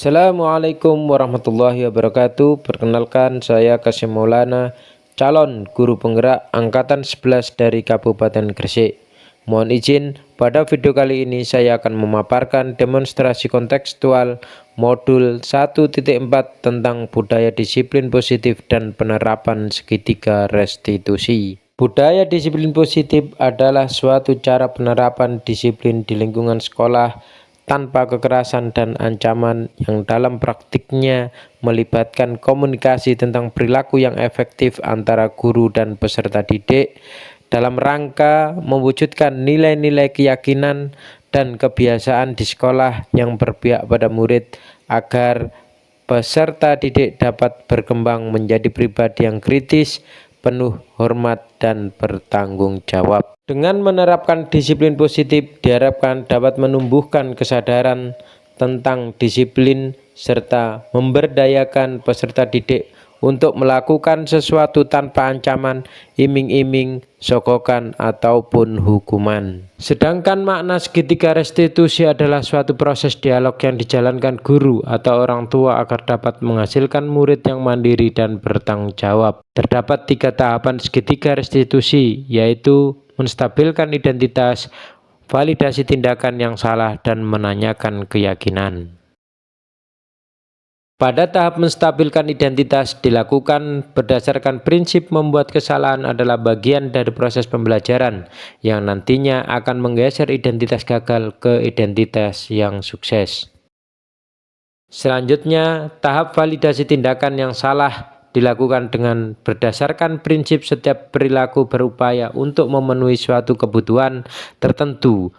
Assalamualaikum warahmatullahi wabarakatuh. Perkenalkan, saya Kasim Maulana, calon guru penggerak angkatan 11 dari Kabupaten Gresik. Mohon izin, pada video kali ini saya akan memaparkan demonstrasi kontekstual modul 1.4 tentang budaya disiplin positif dan penerapan segitiga restitusi. Budaya disiplin positif adalah suatu cara penerapan disiplin di lingkungan sekolah tanpa kekerasan dan ancaman, yang dalam praktiknya melibatkan komunikasi tentang perilaku yang efektif antara guru dan peserta didik dalam rangka mewujudkan nilai-nilai keyakinan dan kebiasaan di sekolah yang berpihak pada murid agar peserta didik dapat berkembang menjadi pribadi yang kritis, penuh hormat, dan bertanggung jawab. Dengan menerapkan disiplin positif diharapkan dapat menumbuhkan kesadaran tentang disiplin serta memberdayakan peserta didik untuk melakukan sesuatu tanpa ancaman, iming-iming, sogokan, ataupun hukuman. Sedangkan makna segitiga restitusi adalah suatu proses dialog yang dijalankan guru atau orang tua agar dapat menghasilkan murid yang mandiri dan bertanggung jawab. Terdapat 3 tahapan segitiga restitusi, yaitu menstabilkan identitas, validasi tindakan yang salah, dan menanyakan keyakinan. Pada tahap menstabilkan identitas dilakukan berdasarkan prinsip membuat kesalahan adalah bagian dari proses pembelajaran yang nantinya akan menggeser identitas gagal ke identitas yang sukses. Selanjutnya, tahap validasi tindakan yang salah dilakukan dengan berdasarkan prinsip setiap perilaku berupaya untuk memenuhi suatu kebutuhan tertentu,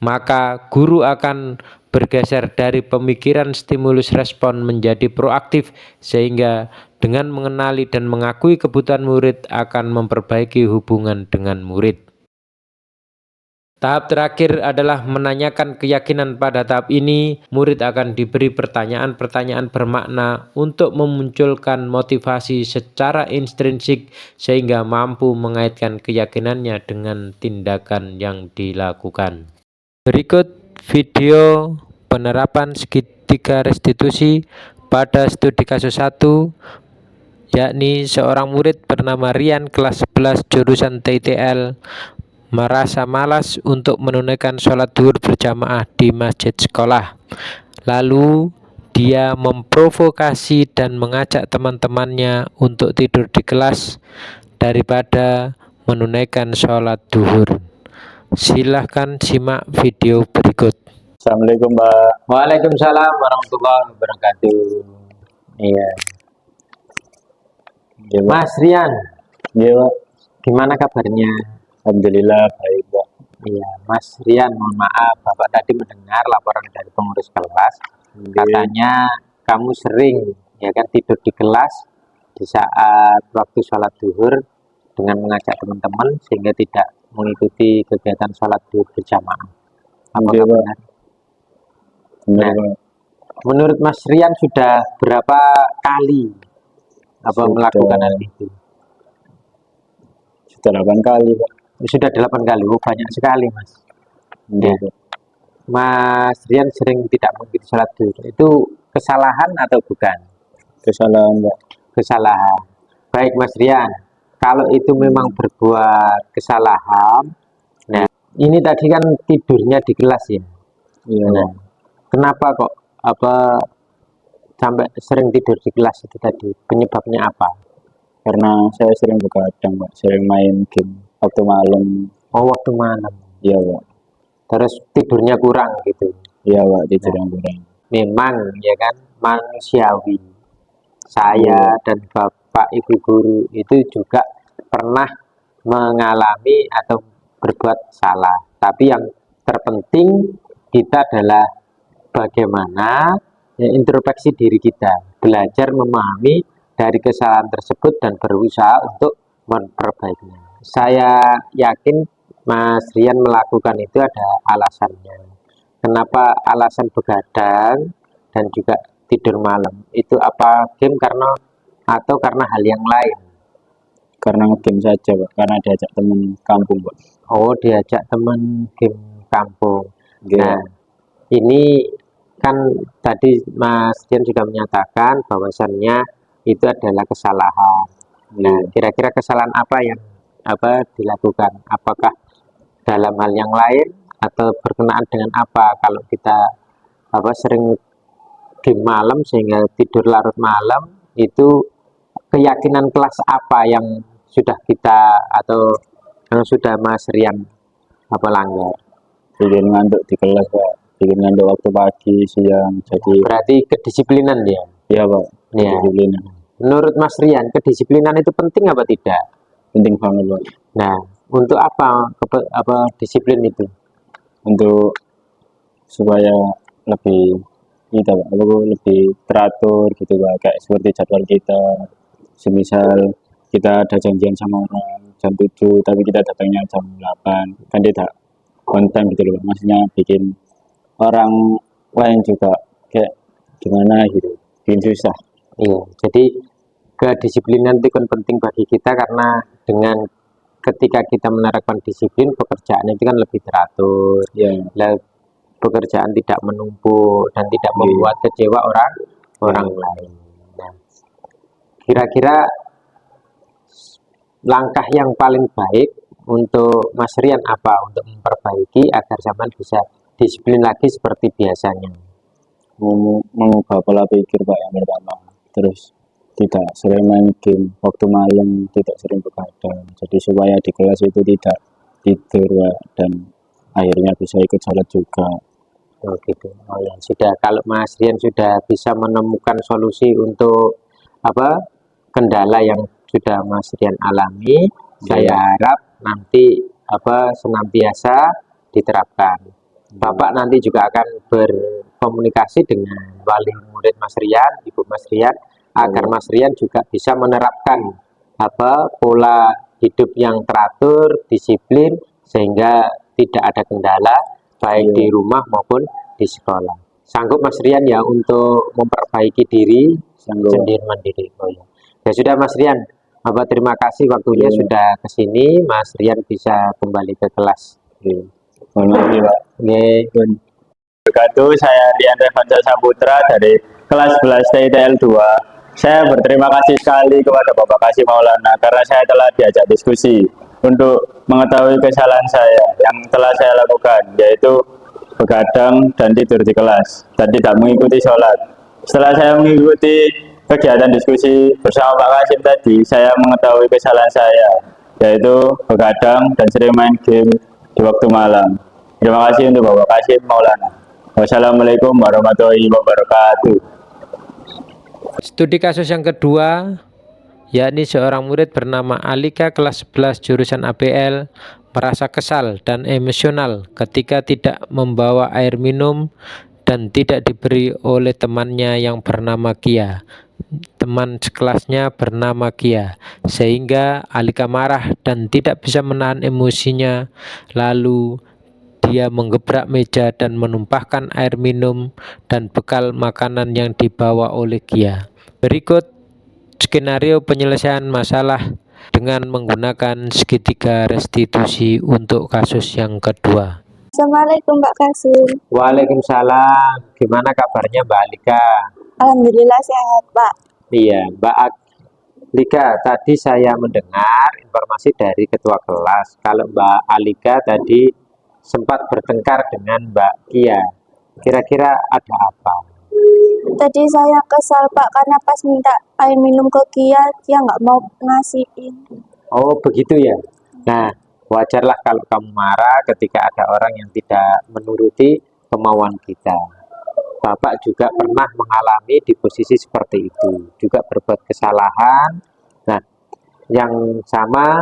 maka guru akan bergeser dari pemikiran stimulus respon menjadi proaktif, sehingga dengan mengenali dan mengakui kebutuhan murid akan memperbaiki hubungan dengan murid. Tahap terakhir adalah menanyakan keyakinan. Pada tahap ini, murid akan diberi pertanyaan-pertanyaan bermakna untuk memunculkan motivasi secara intrinsik sehingga mampu mengaitkan keyakinannya dengan tindakan yang dilakukan. Berikut video penerapan segitiga restitusi pada studi kasus 1, yakni seorang murid bernama Rian kelas 11 jurusan TTL merasa malas untuk menunaikan sholat zuhur berjamaah di masjid sekolah. Lalu dia memprovokasi dan mengajak teman-temannya untuk tidur di kelas daripada menunaikan sholat zuhur. Silahkan simak video berikut. Assalamualaikum, Mbak. Waalaikumsalam warahmatullahi wabarakatuh. Iya. Ya, Mbak. Mas Rian, Iya, Mbak. gimana kabarnya? Alhamdulillah baik, Mbak. Iya, Mas Rian, mohon maaf, Bapak tadi mendengar laporan dari pengurus kelas. Katanya kamu sering ya kan tidur di kelas di saat waktu sholat zuhur dengan mengajak teman-teman sehingga tidak mengikuti kegiatan sholat zuhur berjamaah. Apakah Iya, Mbak. benar? Benar, Nah, Mbak. menurut Mas Rian sudah berapa kali melakukan hal itu? Sudah 8 kali, Pak. Sudah 8 kali. Oh, banyak sekali, Mas. Iya, Ya. Pak. Mas Rian sering tidak mengikuti sholat zuhur. Itu kesalahan atau bukan? Kesalahan, Mbak. Kesalahan. Baik, Mas Rian. Kalau itu memang berbuat kesalahan, nah ini tadi kan tidurnya di kelas ya. Iya, Nah, Pak. kenapa kok sampai sering tidur di kelas itu tadi? Penyebabnya apa? Karena saya sering begadang, Pak. Sering main game waktu malam. Oh, waktu malam. Iya, Pak. Terus tidurnya kurang gitu. Iya, Pak. Tidur yang kurang. Memang ya kan manusiawi. Saya dan Bapak Ibu guru itu juga pernah mengalami atau berbuat salah. Tapi yang terpenting kita adalah bagaimana ya, introspeksi diri kita, belajar memahami dari kesalahan tersebut dan berusaha untuk memperbaikinya. Saya yakin Mas Rian melakukan itu ada alasannya. Kenapa alasan begadang dan juga tidur malam? Itu apa game atau karena hal yang lain? Karena ngegame saja, Pak. Karena diajak teman kampung, Pak. Oh, diajak teman game kampung. Iya. Nah, ini kan tadi Mas Dian juga menyatakan bahwasannya itu adalah kesalahan. Nah, kira-kira kesalahan apa yang dilakukan? Apakah dalam hal yang lain atau berkenaan dengan apa? Kalau kita sering game malam sehingga tidur larut malam, itu keyakinan kelas apa yang sudah kita atau yang sudah Mas Rian langgar? bikin ngantuk di kelas Pak, bikin ngantuk waktu pagi siang, jadi Berarti kedisiplinan dia. ya Pak, Ya. kedisiplinan Menurut Mas Rian, kedisiplinan itu penting apa tidak? penting banget Pak, Nah, untuk apa disiplin itu? untuk supaya lebih kita Pak, lebih teratur gitu Pak, kayak seperti jadwal kita, semisal kita ada janjian sama orang jam 7 tapi kita datangnya jam 8, kan tidak konten gitu loh Pak. Maksudnya bikin orang lain juga kayak gimana gitu, bikin susah. Iya, jadi kedisiplinan itu kan penting bagi kita karena dengan ketika kita menerapkan disiplin, pekerjaan itu kan lebih teratur. Ya, Pekerjaan tidak menumpuk dan tidak membuat kecewa orang lain. Nah, kira-kira langkah yang paling baik untuk Mas Rian apa untuk memperbaiki agar zaman bisa disiplin lagi seperti biasanya? mengubah pola pikir Pak yang pertama, terus tidak sering main game waktu malam, tidak sering begadang, jadi supaya di kelas itu tidak tidur Pak, dan akhirnya bisa ikut sholat juga. Oh gitu. Oh ya sudah. Kalau Mas Rian sudah bisa menemukan solusi untuk kendala yang sudah Mas Rian alami, saya harap nanti senantiasa diterapkan. Bapak nanti juga akan berkomunikasi dengan wali murid Mas Rian, Ibu Mas Rian, agar Mas Rian juga bisa menerapkan pola hidup yang teratur, disiplin, sehingga tidak ada kendala baik di rumah maupun di sekolah. Sanggup Mas Rian ya untuk memperbaiki diri sendiri mandiri. Oh ya. Ya sudah Mas Rian, terima kasih waktunya sudah ke sini. Mas Rian bisa kembali ke kelas. Mohon maaf ya Pak. Wabarakatuh, saya Rian Revansa Saputra dari kelas 11 TITL 2. Saya berterima kasih sekali kepada Bapak Kasim Maulana karena saya telah diajak diskusi untuk mengetahui kesalahan saya yang telah saya lakukan, yaitu begadang dan tidur di kelas dan tidak mengikuti sholat. Setelah saya mengikuti kegiatan diskusi bersama Pak Kasim tadi, saya mengetahui kesalahan saya, yaitu begadang dan sering main game di waktu malam. Terima kasih untuk Bapak Kasim Maulana. Wassalamualaikum warahmatullahi wabarakatuh. Studi kasus yang kedua, yakni seorang murid bernama Alika kelas 11 jurusan APL merasa kesal dan emosional ketika tidak membawa air minum dan tidak diberi oleh temannya yang bernama Kia. Teman sekelasnya bernama Kia, sehingga Alika marah dan tidak bisa menahan emosinya. Lalu dia menggebrak meja dan menumpahkan air minum dan bekal makanan yang dibawa oleh Kia. Berikut skenario penyelesaian masalah dengan menggunakan segitiga restitusi untuk kasus yang kedua. Assalamualaikum Mbak Kasim. Waalaikumsalam. Gimana kabarnya Mbak Alika? Alhamdulillah sehat Pak. Iya, Mbak Alika, tadi saya mendengar informasi dari ketua kelas kalau Mbak Alika tadi sempat bertengkar dengan Mbak Kia. Kira-kira ada apa? Tadi saya kesal Pak karena pas minta air minum ke Kia, dia nggak mau ngasihin. Oh, begitu ya. Nah, wajarlah kalau kamu marah ketika ada orang yang tidak menuruti kemauan kita. Bapak juga pernah mengalami di posisi seperti itu, juga berbuat kesalahan. Nah, yang sama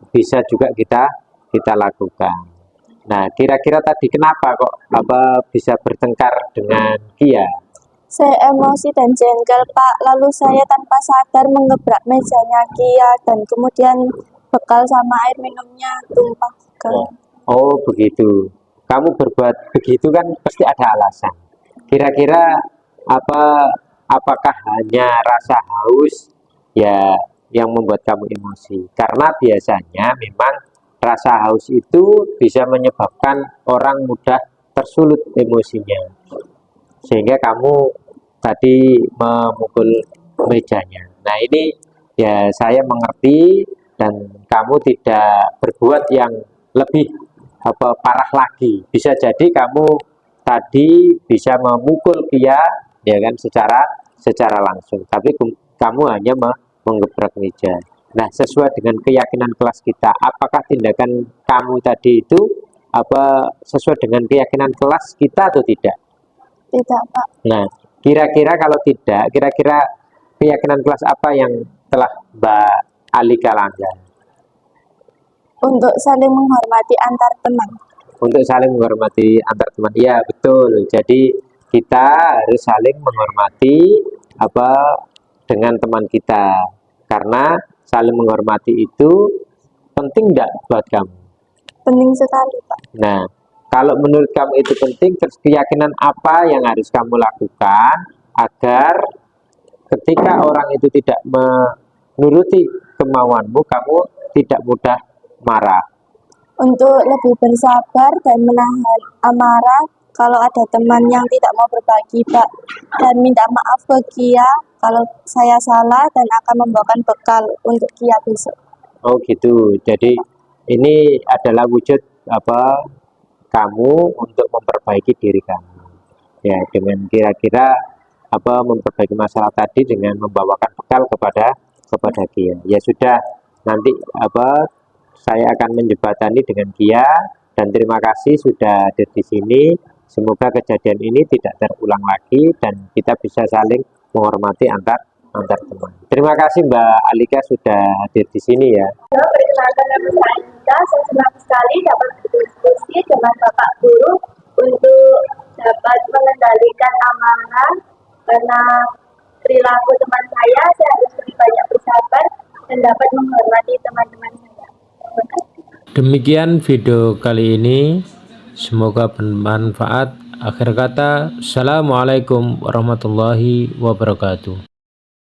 bisa juga kita lakukan. Nah, kira-kira tadi kenapa kok bisa bertengkar dengan Kia? Saya emosi dan jengkel Pak, lalu saya tanpa sadar mengebrak mejanya Kia dan kemudian bekal sama air minumnya tumpah ke. Oh, begitu. Kamu berbuat begitu kan pasti ada alasan. Kira-kira apakah hanya rasa haus ya yang membuat kamu emosi? Karena biasanya memang rasa haus itu bisa menyebabkan orang mudah tersulut emosinya. sehingga kamu tadi memukul mejanya. Nah, ini ya saya mengerti, dan kamu tidak berbuat yang lebih parah lagi. Bisa jadi kamu tadi bisa memukul dia ya kan secara langsung, tapi kamu hanya menggebrak meja. Nah, sesuai dengan keyakinan kelas kita, apakah tindakan kamu tadi itu sesuai dengan keyakinan kelas kita atau tidak? Tidak, Pak. Nah, kira-kira kalau tidak, kira-kira keyakinan kelas apa yang telah Mbak Alika langgar? Untuk saling menghormati antar teman. Untuk saling menghormati antar teman. Iya, betul. Jadi kita harus saling menghormati dengan teman kita, karena saling menghormati itu penting enggak buat kamu? Penting sekali, Pak. Nah, kalau menurut kamu itu penting, terus keyakinan apa yang harus kamu lakukan agar ketika orang itu tidak menuruti kemauanmu, kamu tidak mudah marah? Untuk lebih bersabar dan menahan amarah kalau ada teman yang tidak mau berbagi, Pak. Dan minta maaf ke Kia kalau saya salah dan akan membawakan bekal untuk Kia besok. Oh gitu. Jadi ini adalah wujud kamu untuk memperbaiki diri kamu. Ya, dengan kira-kira memperbaiki masalah tadi dengan membawakan bekal kepada Kia. Ya sudah, nanti saya akan menjembatani dengan Kia, dan terima kasih sudah hadir di sini. Semoga kejadian ini tidak terulang lagi dan kita bisa saling menghormati antar teman. Terima kasih Mbak Alika sudah hadir di sini ya. Halo, perkenalkan nama saya Alika. Saya senang sekali dapat berdiskusi dengan Bapak Guru untuk dapat mengendalikan amarah, karena perilaku teman saya harus lebih banyak bersabar dan dapat menghormati teman-teman saya. Demikian video kali ini, semoga bermanfaat. Akhir kata, Assalamualaikum warahmatullahi wabarakatuh.